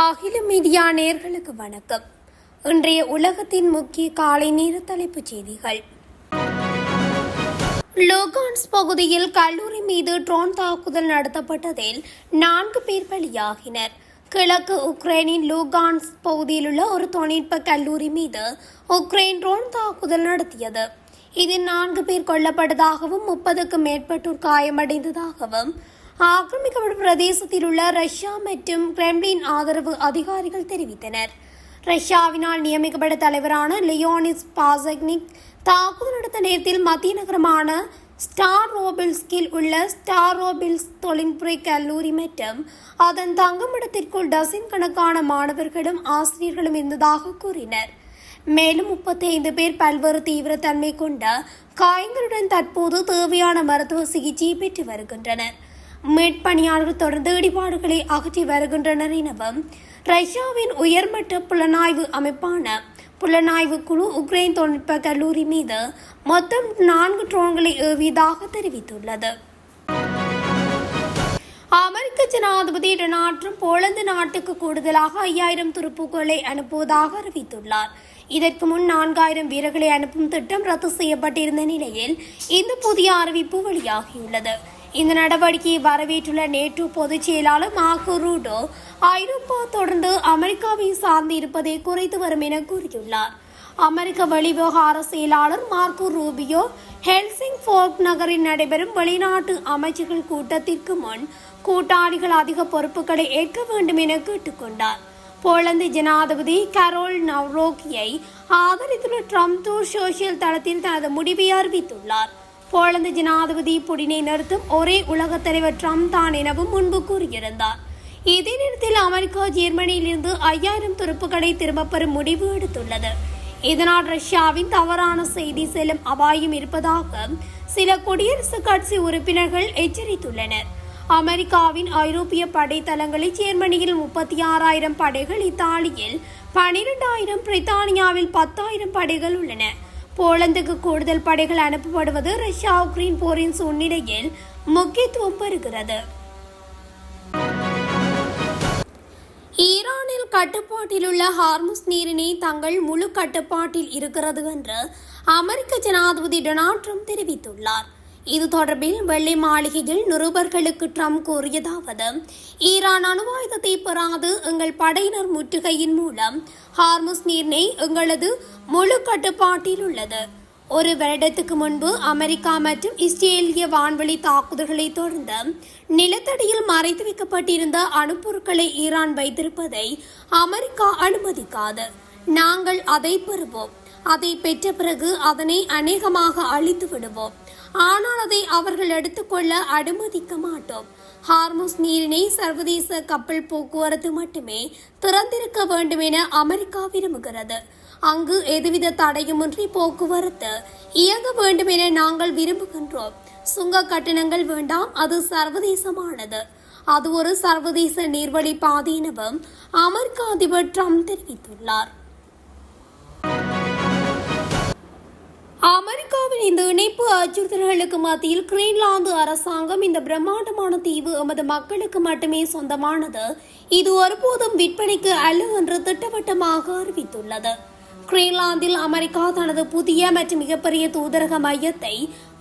அகில மீடியா நேயர்களுக்கு வணக்கம். இன்றைய உலகத்தின் முக்கிய காலை நேர தலைப்புச் செய்திகள். லோகான்ஸ் பகுதியில் கல்லூரி மீது ட்ரோன் தாக்குதல் நடத்தப்பட்டதில் 4 பேர் பலியாகினர். கிழக்கு உக்ரைனின் லோகான்ஸ் பகுதியில் உள்ள ஒரு தொழில்நுட்ப கல்லூரி மீது உக்ரைன் ட்ரோன் தாக்குதல் நடத்தியது. இதில் 4 பேர் கொல்லப்பட்டதாகவும் 30க்கும் மேற்பட்டோர் காயமடைந்ததாகவும் ஆக்கிரமிக்கப்பட்ட பிரதேசத்தில் உள்ள ரஷ்யா மற்றும் கிரெம்ளின் ஆதரவு அதிகாரிகள் தெரிவித்தனர். ரஷ்யாவினால் நியமிக்கப்பட்ட தலைவரான லியோனிஸ் பாசக்னிக் தாக்குதல் நடத்த நேரத்தில் மத்திய நகரமான ஸ்டாரோபில்ஸ்கில் உள்ள ஸ்டாரோபில்ஸ் தொழில்துறை கல்லூரி மற்றும் அதன் தங்குமிடத்திற்குள் டசின் கணக்கான மாணவர்களும் ஆசிரியர்களும் இருந்ததாக கூறினர். மேலும் 35 பேர் பல்வேறு தீவிரத்தன்மை கொண்ட காயங்களுடன் தற்போது தேவையான மருத்துவ சிகிச்சை பெற்று வருகின்றனர். மீட்பணியாளர்கள் தொடர்ந்து இடிபாடுகளை அகற்றி வருகின்றனர் எனவும் ரஷ்யாவின் உயர்மட்ட புலனாய்வு அமைப்பான புலனாய்வு குழு உக்ரைன் தொழில்நுட்ப கல்லூரி மீது மொத்தம் 4 ட்ரோன்களை ஏவியதாக தெரிவித்துள்ளது. அமெரிக்க ஜனாதிபதி டொனால்ட் ட்ரம்ப் போலந்து நாட்டுக்கு கூடுதலாக 5000 துருப்புக்களை அனுப்புவதாக அறிவித்துள்ளார். இதற்கு முன் 4000 வீரர்களை அனுப்பும் திட்டம் ரத்து செய்யப்பட்டிருந்த நிலையில் இந்த புதிய அறிவிப்பு வெளியாகியுள்ளது. இந்த நடவடிக்கையை வரவேற்றுள்ள நேட்டோ பொதுச் செயலாளர் மார்க்கோ ரூடோ ஐரோப்பா தொடர்ந்து அமெரிக்காவை சார்ந்து இருப்பதை குறைத்து வரும் என கூறியுள்ளார். அமெரிக்க வெளிவிவகார செயலாளர் மார்க்கோ ரூபியோ ஹெல்சிங்ஃபோர்க் நகரில் நடைபெறும் வெளிநாட்டு அமைச்சர்கள் கூட்டத்திற்கு முன் கூட்டாளிகள் அதிக பொறுப்புகளை ஏற்க வேண்டும் என கேட்டுக்கொண்டார். போலந்து ஜனாதிபதி கரோல் நவ்ரோக்கியை ஆதரித்துள்ள ட்ரம்ப் சோசியல் தளத்தில் தனது முடிவை அறிவித்துள்ளார். போலந்து ஜனாதிபதி புடினை நிறுத்தும் ஒரே உலக தலைவர் ட்ரம்ப் தான் எனவும் முன்பு கூறியிருந்தார். இதே நேரத்தில் அமெரிக்கா ஜெர்மனியிலிருந்து 5000 துருப்புக்களை திரும்பப் பெறும் முடிவு எடுத்துள்ளது. இதனால் ரஷ்யாவின் தவறான செய்தி செல்லும் அபாயம் இருப்பதாக சில குடியரசுக் கட்சி உறுப்பினர்கள் எச்சரித்துள்ளனர். அமெரிக்காவின் ஐரோப்பிய படை தளங்களில் ஜெர்மனியில் 36,000 படைகள், இத்தாலியில் 12,000, பிரித்தானியாவில் 10,000 படைகள் உள்ளன. போலந்துக்கு கூடுதல் படைகள் அனுப்பப்படுவது ரஷ்யா உக்ரைன் போரின் சூழ்நிலையில் முக்கியத்துவம் பெறுகிறது. ஈரானில் கட்டுப்பாட்டில் உள்ள ஹார்முஸ் நீரிணை தங்கள் முழு கட்டுப்பாட்டில் இருக்கிறது என்று அமெரிக்க ஜனாதிபதி டொனால்ட் ட்ரம்ப் தெரிவித்துள்ளார். இது தொடர்பில் வெள்ளை மாளிகையில் நிருபர்களுக்கு ட்ரம்ப் கூறியதாவது: ஈரான் அணு ஆயுதத்தை பெறாது எங்கள் படையினர் முற்றுகையின் மூலம் ஹார்முஸ் நீரிணை எங்களது முழு கட்டுப்பாட்டில் உள்ளது. ஒரு வருடத்துக்கு முன்பு அமெரிக்கா மற்றும் இஸ்ரேலிய வான்வெளி தாக்குதல்களை தொடர்ந்து நிலத்தடியில் மறைத்து வைக்கப்பட்டிருந்த அணுப்பொருட்களை ஈரான் வைத்திருப்பதை அமெரிக்கா அனுமதிக்காது. நாங்கள் அதை பெறுவோம். அதை பெற்ற பிறகு அதனை அநேகமாக அழித்து விடுவோம். ஆனால் அதை அவர்கள் எடுத்துக்கொள்ள அனுமதிக்க மாட்டோம். ஹார்முஸ் நீரிணை சர்வதேச கப்பல் போக்குவரத்து மட்டுமே திறந்திருக்க வேண்டும் என அமெரிக்கா விரும்புகிறது. அங்கு எதுவித தடையுமின்றி போக்குவரத்து இயங்க வேண்டும் என நாங்கள் விரும்புகின்றோம். சுங்க கட்டணங்கள் வேண்டாம். அது சர்வதேசமானது. அது ஒரு சர்வதேச நீர்வழி பாதை எனவும் அமெரிக்க அதிபர் ட்ரம்ப் தெரிவித்துள்ளார். அமெரிக்காவின் இந்த இணைப்பு அச்சுறுத்தல்களுக்கு மத்தியில் கிரீன்லாந்து அரசாங்கம் இந்த பிரம்மாண்டமான தீவு எமது மக்களுக்கு மட்டுமே சொந்தமானது, இது ஒருபோதும் விற்பனைக்கு அல்ல என்று திட்டவட்டமாக அறிவித்துள்ளது. கிரீன்லாந்தில் அமெரிக்கா தனது புதிய மற்றும் மிகப்பெரிய தூதரக மையத்தை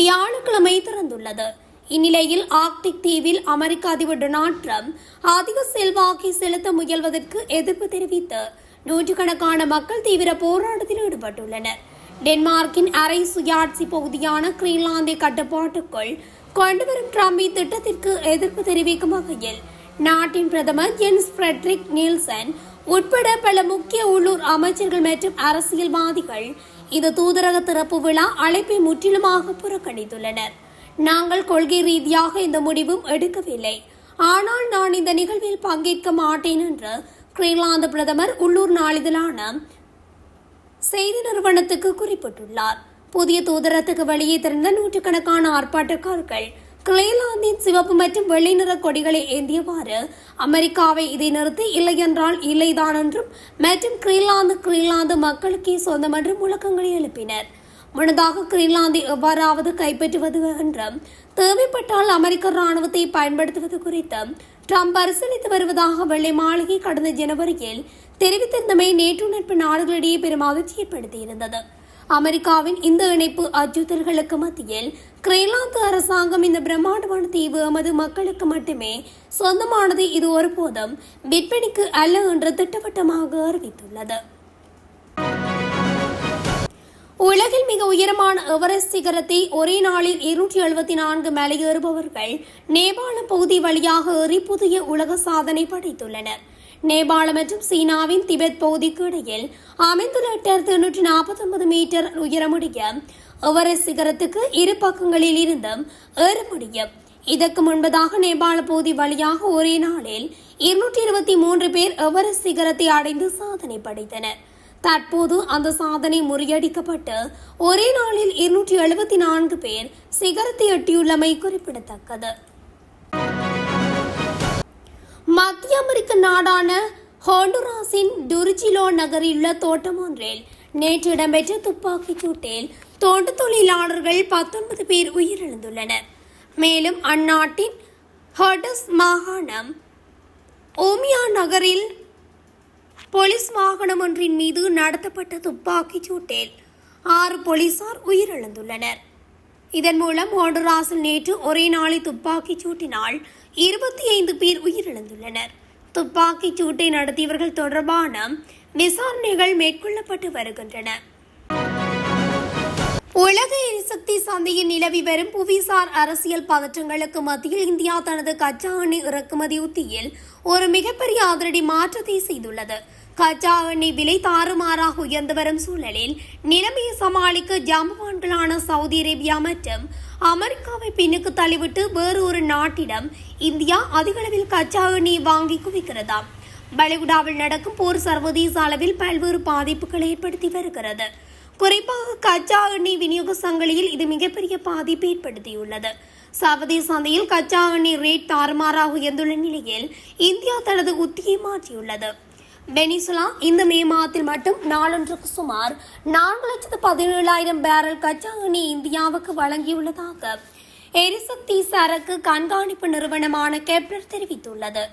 வியாழக்கிழமை திறந்துள்ளது. இந்நிலையில் ஆர்க்டிக் தீவில் அமெரிக்க அதிபர் டொனால்ட் ட்ரம்ப் அதிக செல்வாக்கை செலுத்த முயல்வதற்கு எதிர்ப்பு தெரிவித்து நூற்றுக்கணக்கான மக்கள் தீவிர போராட்டத்தில் ஈடுபட்டுள்ளனர். டென்மார்க்கின் அரை சுயாட்சி பகுதியான கிரீன்லாந்தை கட்டுப்பாட்டுக்குள் கொண்டுவரும் ட்ரம்பின் திட்டத்திற்கு எதிர்ப்பு தெரிவிக்கும் வகையில் நாட்டின் பிரதமர் ஜென்ஸ் ஃபிரெட்ரிக் நீல்சன் உட்பட பல முக்கிய உள்ளூர் அமைச்சர்கள் மற்றும் அரசியல்வாதிகள் இந்த தூதரக திறப்பு விழா அழைப்பை முற்றிலுமாக புறக்கணித்துள்ளனர். நாங்கள் கொள்கை ரீதியாக இந்த முடிவும் எடுக்கவில்லை, ஆனால் நான் இந்த நிகழ்வில் பங்கேற்க மாட்டேன் என்று கிரீன்லாந்து பிரதமர் உள்ளூர் நாளிதழான செய்தி நிறுவனத்துக்கு குறிப்பிட்டுள்ளார். புதிய தூதரகத்துக்கு வெளியே திறந்த நூற்றுக்கணக்கான ஆர்ப்பாட்டக்காரர்கள் கிரீன்லாந்தின் சிவப்பு மற்றும் வெள்ளை நிற கொடிகளை ஏந்தியவாறு அமெரிக்காவை இதை நிறுத்தி இல்லையென்றால் இல்லைதான் என்றும் மற்றும் கிரீன்லாந்து மக்களுக்கே சொந்தம் என்றும் முழக்கங்களை எழுப்பினர். முன்னதாக கிரீன்லாந்தை எவ்வாறாவது கைப்பற்றுவது என்றும் தேவைப்பட்டால் அமெரிக்க ராணுவத்தை பயன்படுத்துவது குறித்து ட்ரம்ப் பரிசீலித்து வருவதாக வெள்ளை மாளிகை கடந்த ஜனவரியில் தெரிவித்திருந்தமை நேற்று நட்பு நாடுகளிடையே பெரும் அதிர்ச்சி ஏற்படுத்தியிருந்தது. அமெரிக்காவின் இந்த இணைப்பு அச்சுறுத்தல்களுக்கு மத்தியில் கிரீன்லாந்து அரசாங்கம் இந்த பிரம்மாண்டமான தீவு எமது மக்களுக்கு மட்டுமே சொந்தமானது, இது ஒருபோதும் விற்பனைக்கு அல்ல என்று திட்டவட்டமாக அறிவித்துள்ளது. உலகில் மிக உயரமான எவரெஸ்ட் சிகரத்தை ஒரே நாளில் 274 மலையேறுபவர்கள் நேபாள பகுதி வழியாக ஏறி புதிய உலக சாதனை படைத்துள்ளனர். நேபாள மற்றும் சீனாவின் திபெத் பகுதிக்கு இடையில் அமைந்துள்ள 849 மீட்டர் உயரமுடைய எவரெஸ்ட் சிகரத்துக்கு இரு பக்கங்களில் இருந்தும் ஏற முடியும். இதற்கு முன்பதாக நேபாள பகுதி வழியாக ஒரே நாளில் 223 பேர் எவரெஸ்ட் சிகரத்தை அடைந்து சாதனை படைத்தனர். தற்போது அந்த சாதனை முறியடிக்கப்பட்டு ஒரே நாளில் 274 பேர் சிகரத்தை எட்டியுள்ளமை குறிப்பிடத்தக்கது. மத்திய அமெரிக்க நாடான ஹோண்டுராஸின் டுரிஜிலோ நகரில் உள்ள தோட்டம் ஒன்றில் நேற்று இடம்பெற்ற துப்பாக்கிச் சூட்டில் தோட்ட தொழிலாளர்கள் 19 பேர் உயிரிழந்துள்ளனர். மேலும் அந்நாட்டின் ஹர்டஸ் மாகாணம் ஓமியா நகரில் போலீஸ் வாகனம் ஒன்றின் மீது நடத்தப்பட்ட துப்பாக்கிச் சூட்டில் 6 போலீசார் உயிரிழந்துள்ளனர். இதன் மூலம் ஹோண்டுராஸில் நேற்று ஒரே நாளில் துப்பாக்கிச் சூட்டினால் 25 பேர் உயிரிழந்துள்ளனர். துப்பாக்கிச் சூட்டை நடத்தியவர்கள் தொடர்பான விசாரணைகள் மேற்கொள்ளப்பட்டு வருகின்றன. உலக எரிசக்தி சந்தையில் நிலவி வரும் புவிசார் அரசியல் பதற்றங்களுக்கு மத்தியில் இந்தியா தனது கச்சா எண்ணெய் இறக்குமதி உத்தியில் ஒரு மிகப்பெரிய அதிரடி மாற்றத்தை செய்துள்ளது. கச்சா எண்ணெய் விலை தாறுமாறாக உயர்ந்து வரும் சூழலில் நிலைமையை சமாளிக்க ஜாம்பவான்களான சவுதி அரேபியா மற்றும் அமெரிக்காவை பின்னுக்கு தள்ளிவிட்டு வேறு ஒரு நாட்டிடம் இந்தியா அதிகளவில் கச்சா எண்ணெய் வாங்கி குவிக்கிறதாம். பலிகுடாவில் நடக்கும் போர் சர்வதேச அளவில் பல்வேறு பாதிப்புகளை ஏற்படுத்தி வருகிறது. குறிப்பாக கச்சா எண்ணெய் விநியோக சங்கிலியில் இது மிகப்பெரிய பாதிப்பை ஏற்படுத்தியுள்ளது. சர்வதேச சந்தையில் கச்சா எண்ணெய் ரேட் தாறுமாறாக உயர்ந்துள்ள நிலையில் இந்தியா தனது உத்தியை மாற்றியுள்ளது. வெனிசுலா இந்த மே மாதத்தில் மட்டும் நாளொன்றுக்கு சுமார் 4,17,000 பேரல் கச்சா எண்ணெய் இந்தியாவுக்கு வழங்கியுள்ளதாக எரிசக்தி சரக்கு கண்காணிப்பு நிறுவனமான கெப்லர் தெரிவித்துள்ளது.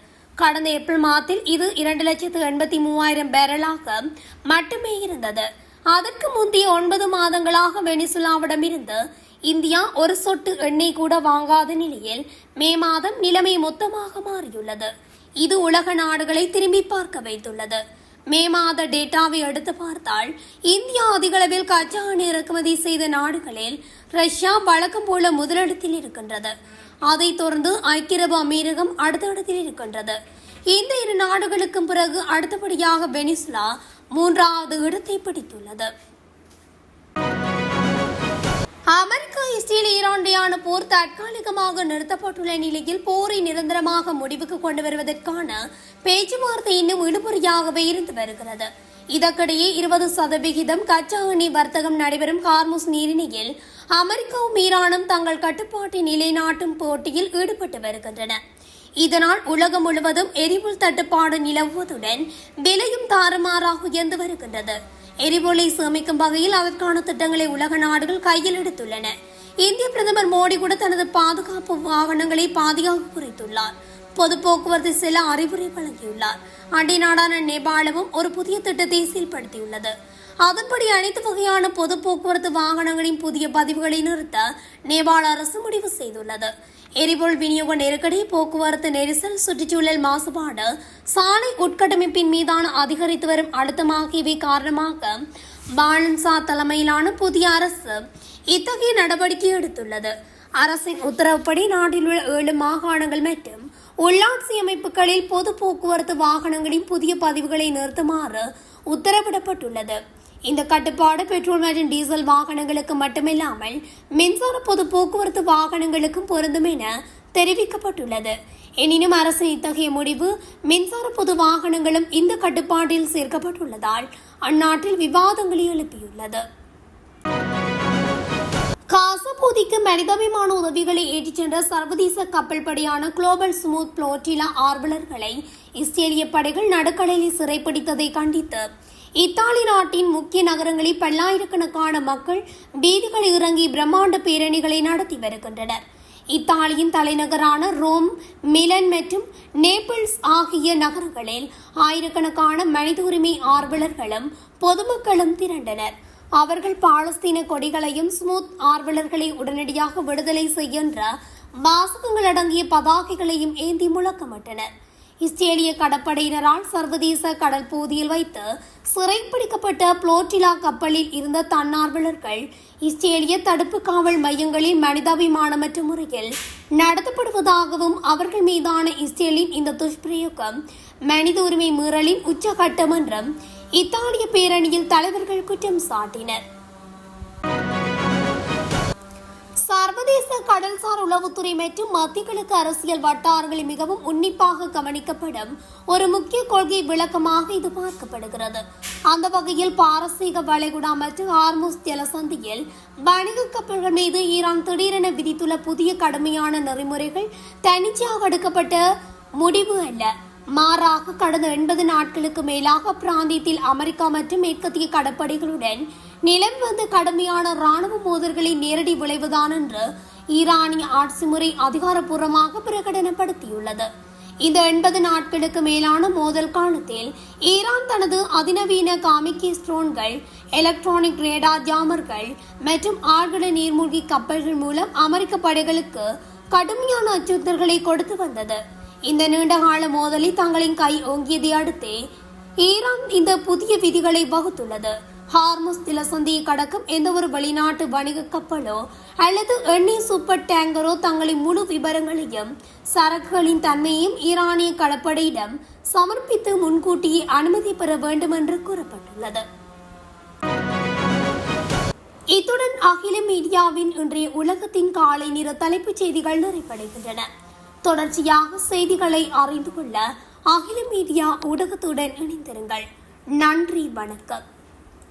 கடந்த ஏப்ரல் மாதத்தில் இது 2,83,000 பேரலாக மட்டுமே இருந்தது. அதற்கு முந்தைய 9 மாதங்களாக வெனிசுலாவிடமிருந்து இந்தியா ஒரு சொட்டு எண்ணெய் கூட வாங்காத நிலையில் மே மாதம் நிலைமை மொத்தமாக மாறியுள்ளது. இது உலக நாடுகளை திரும்பி பார்க்க வைத்துள்ளது. மே மாத டேட்டாவை எடுத்து பார்த்தால் இந்தியா அதிகளவில் கச்சா எண்ணெய் இறக்குமதி செய்த நாடுகளில் ரஷ்யா வழக்கம் போல முதலிடத்தில் இருக்கின்றது. அதைத் தொடர்ந்து ஐக்கிய அரபு அமீரகம் அடுத்த இடத்தில் இருக்கின்றது. இந்த இரு நாடுகளுக்கும் பிறகு அடுத்தபடியாக வெனிசுலா 3வது இடத்தை பிடித்துள்ளது. அமெரிக்கா இஸ்ரேல் ஈரானிடையான போர் தற்காலிகமாக நிறுத்தப்பட்டுள்ள நிலையில் போரை நிரந்தரமாக முடிவுக்கு கொண்டு வருவதற்கான பேச்சுவார்த்தை இன்னும் இழுபறியாகவே இருந்து வருகிறது. இதற்கிடையே 20% கச்சா எண்ணெய் வர்த்தகம் நடைபெறும் ஹார்முஸ் நீரிணையில் அமெரிக்காவும் ஈரானும் தங்கள் கட்டுப்பாட்டை நிலைநாட்டும் போட்டியில் ஈடுபட்டு வருகின்றன. இதனால் உலகம் முழுவதும் எரிபொருள் தட்டுப்பாடு நிலவுவதுடன் விலையும் தாறுமாறாக உயர்ந்து வருகின்றது. எரிபொருளை சேமிக்கும் வகையில் அதற்கான திட்டங்களை உலக நாடுகள் கையில் எடுத்துள்ளன. இந்திய பிரதமர் மோடி கூட தனது பாதுகாப்பு வாகனங்களை பாதியாக குறைத்துள்ளார். பொது போக்குவரத்து செல்ல அறிவுரை வழங்கியுள்ளார். அண்டை நாடான நேபாளமும் ஒரு புதிய திட்டத்தை செயல்படுத்தியுள்ளது. அதன்படி அனைத்து வகையான பொது போக்குவரத்து வாகனங்களின் புதிய பதிவுகளை நிறுத்த நேபாள அரசு முடிவு செய்துள்ளது. எரிபொருள் விநியோக நெருக்கடி, போக்குவரத்து நெரிசல், சுற்றுச்சூழல் மாசுபாடு, சாலை உட்கட்டமைப்பின் மீதான அதிகரித்து வரும் அழுத்தம் ஆகியவை காரணமாக பாலன்சா தலைமையிலான புதிய அரசு இத்தகைய நடவடிக்கை எடுத்துள்ளது. அரசின் உத்தரவுப்படி நாட்டில் உள்ள 7 மாகாணங்கள் மற்றும் உள்ளாட்சி அமைப்புகளில் பொது போக்குவரத்து வாகனங்களின் புதிய பதிவுகளை நிறுத்துமாறு உத்தரவிடப்பட்டுள்ளது. இந்த கட்டுப்பாடு பெட்ரோல் மற்றும் டீசல் வாகனங்களுக்கு மட்டுமில்லாமல் மின்சார பொது போக்குவரத்து வாகனங்களுக்கும் பொருந்தும் என தெரிவிக்கப்பட்டுள்ளது. எனினும் அரசின் இத்தகைய முடிவு மின்சார பொது வாகனங்களும் இந்த கட்டுப்பாட்டில் சேர்க்கப்பட்டுள்ளதால் அந்நாட்டில் விவாதங்களை எழுப்பியுள்ளது. காசா பகுதிக்கு மனிதாபிமான உதவிகளை ஏற்றிச் சென்ற சர்வதேச கப்பல் படையான குளோபல் ஸ்மூத் புளோட்டிலா ஆர்வலர்களை இஸ்ரேலிய படைகள் நடுக்கடலில் சிறைப்பிடித்ததை கண்டித்து இத்தாலி நாட்டின் முக்கிய நகரங்களில் பல்லாயிரக்கணக்கான மக்கள் வீதிகளில் இறங்கி பிரம்மாண்ட பேரணிகளை நடத்தி வருகின்றனர். இத்தாலியின் தலைநகரான ரோம், மிலன் மற்றும் நேபிள்ஸ் ஆகிய நகரங்களில் ஆயிரக்கணக்கான மனித உரிமை ஆர்வலர்களும் பொதுமக்களும் திரண்டனர். அவர்கள் பாலஸ்தீன கொடிகளையும் ஸ்மூத் ஆர்வலர்களை உடனடியாக விடுதலை செய்கின்ற வாசகங்கள் அடங்கிய பதாகைகளையும் ஏந்தி முழக்கமிட்டனர். இஸ்ரேலிய கடற்படையினரால் சர்வதேச கடல் பகுதியில் வைத்து சிறைப்பிடிக்கப்பட்ட புளோட்டிலா கப்பலில் இருந்த தன்னார்வலர்கள் இஸ்ரேலிய தடுப்பு காவல் மையங்களில் மனிதாபிமானமற்ற முறையில் நடத்தப்படுவதாகவும் அவர்கள் மீதான இஸ்ரேலின் இந்த துஷ்பிரயோகம் மனித உரிமை மீறலின் உச்சகட்டம் என்றும் இத்தாலிய பேரணியில் தலைவர்கள் குற்றம் சாட்டினர். சர்வதேச கடல்சார் உளவுத்துறை மற்றும் மத்திய கிழக்கு அரசியல் வட்டாரங்களில் மிகவும் உன்னிப்பாக கவனிக்கப்படும் ஒரு முக்கிய கொள்கை விளக்கமாக இது பார்க்கப்படுகிறது. அந்த வகையில் பாரசீக வளைகுடா மற்றும் ஹார்முஸ் ஜலசந்தியில் வணிக கப்பல்கள் மீது ஈரான் திடீரென விதித்துள்ள புதிய கடுமையான நெறிமுறைகள் தன்னிச்சையாக எடுக்கப்பட்ட முடிவு அல்ல. மாறாக கடந்த 80 நாட்களுக்கு மேலாக பிராந்தியத்தில் அமெரிக்கா மற்றும் மேற்கத்திய கடற்படைகளுடன் நிலவி வந்த கடுமையான ராணுவ மோதல்களை நேரடி விளைவுதான் என்று ஈரானிய ஆட்சி முறை அதிகாரப்பூர்வமாக பிரகடனப்படுத்தியுள்ளது. இந்த 80 நாட்களுக்கு மேலான மோதல் காலத்தில் ஈரான் தனது அதிநவீன காமிக்கேஸ் ட்ரோன்கள், எலக்ட்ரானிக் ரேடார் ஜாமர்கள் மற்றும் ஆழ்கடல் நீர்மூழ்கி கப்பல்கள் மூலம் அமெரிக்க படைகளுக்கு கடுமையான அச்சுறுத்தல்களை கொடுத்து வந்தது. இந்த நீண்டகால மோதலில் தங்களின் கை ஓங்கியதை அடுத்தே ஈரான் இந்த புதிய விதிகளை வகுத்துள்ளது. ஹார்முஸ் ஜலசந்தியை கடக்கும் எந்தவொரு வெளிநாட்டு வணிக கப்பலோ அல்லது எண்ணெய் சூப்பர் டேங்கரோ தங்களின் முழு விவரங்களையும் சரக்குகளின் தன்மையையும் ஈரானிய கடற்படையிடம் சமர்ப்பித்து முன்கூட்டியே அனுமதி பெற வேண்டும் என்று கூறப்பட்டுள்ளது. இத்துடன் அகில மீடியாவின் இன்றைய உலகத்தின் காலை நேர தலைப்புச் செய்திகள் நிறைவடைகின்றன. தொடர்ச்சியாக செய்திகளை அறிந்து கொள்ள அகில மீடியா ஊடகத்துடன் இணைந்திருங்கள். நன்றி, வணக்கம்.